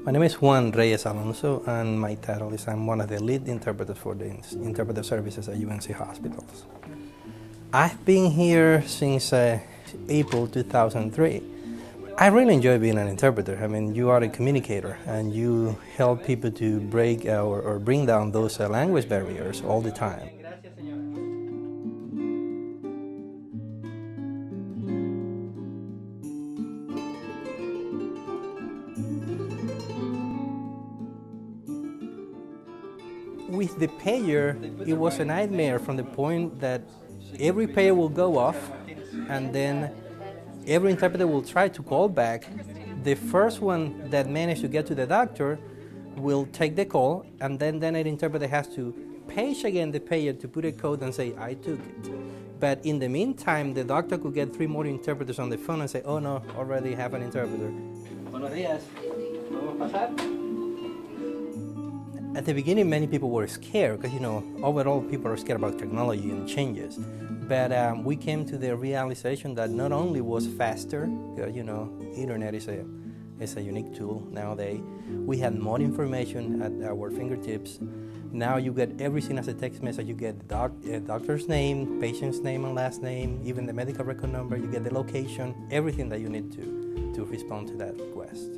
My name is Reyes-Alonso, and my title is I'm one of the lead interpreters for the interpreter services at UNC Hospitals. I've been here since April 2003. I really enjoy being an interpreter. I mean, you are a communicator, and you help people to break or bring down those language barriers all the time. With the pager, it was a nightmare from the point that every pager will go off, and then every interpreter will try to call back. The first one that managed to get to the doctor will take the call, and then an interpreter has to page again the pager to put a code and say, I took it. But in the meantime, the doctor could get 3 more interpreters on the phone and say, oh no, already have an interpreter. Buenos días. ¿Podemos pasar? At the beginning, many people were scared because, overall people are scared about technology and changes. But we came to the realization that not only was faster, internet is a unique tool nowadays. We had more information at our fingertips. Now you get everything as a text message. You get the doctor's name, patient's name and last name, even the medical record number. You get the location, everything that you need to respond to that request.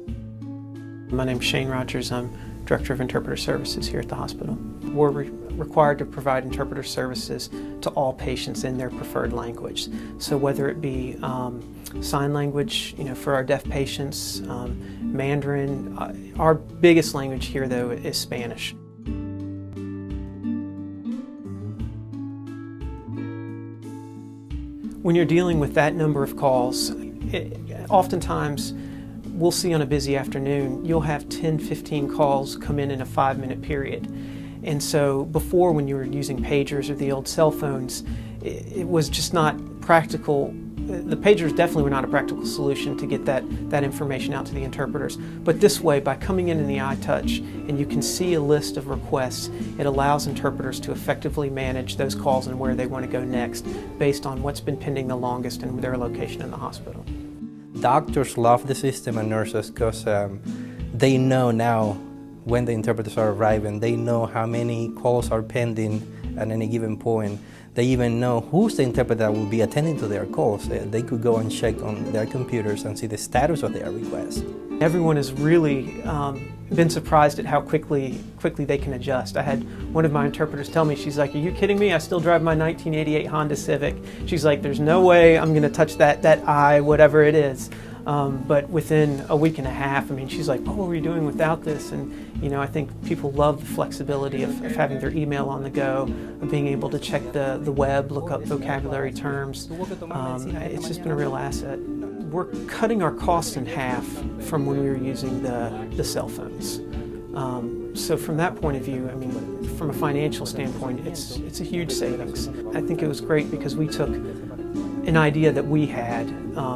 My name's Shane Rogers. I'm Director of Interpreter Services here at the hospital. We're required to provide interpreter services to all patients in their preferred language. So whether it be sign language, for our deaf patients, Mandarin. Our biggest language here, though, is Spanish. When you're dealing with that number of calls, oftentimes we'll see on a busy afternoon, you'll have 10, 15 calls come in a 5-minute period. And so before, when you were using pagers or the old cell phones, it was just not practical. The pagers definitely were not a practical solution to get that information out to the interpreters. But this way, by coming in the iTouch and you can see a list of requests, it allows interpreters to effectively manage those calls and where they want to go next based on what's been pending the longest and their location in the hospital. Doctors love the system and nurses because they know now when the interpreters are arriving. They know how many calls are pending at any given point. They even know who's the interpreter that will be attending to their calls. They could go and check on their computers and see the status of their request. Everyone has really been surprised at how quickly they can adjust. I had one of my interpreters tell me, she's like, are you kidding me? I still drive my 1988 Honda Civic. She's like, there's no way I'm going to touch that I, whatever it is. But within a week and a half, she's like, what were we doing without this? And, I think people love the flexibility of having their email on the go, of being able to check the web, look up vocabulary terms. It's just been a real asset. We're cutting our costs in half from when we were using the cell phones. So from that point of view, from a financial standpoint, it's a huge savings. I think it was great because we took an idea that we had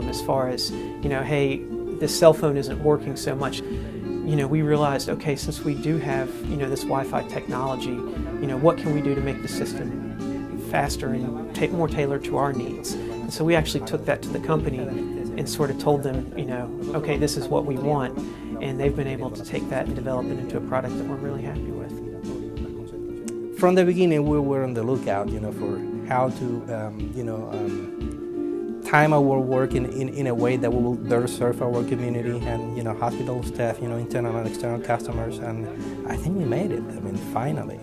as far as, hey, this cell phone isn't working so much. We realized, okay, since we do have, this Wi-Fi technology, what can we do to make the system faster and more tailored to our needs? And so we actually took that to the company and sort of told them, okay, this is what we want. And they've been able to take that and develop it into a product that we're really happy with. From the beginning, we were on the lookout, for how to, time our work in a way that we will better serve our community and, hospital staff, internal and external customers. And I think we made it, finally.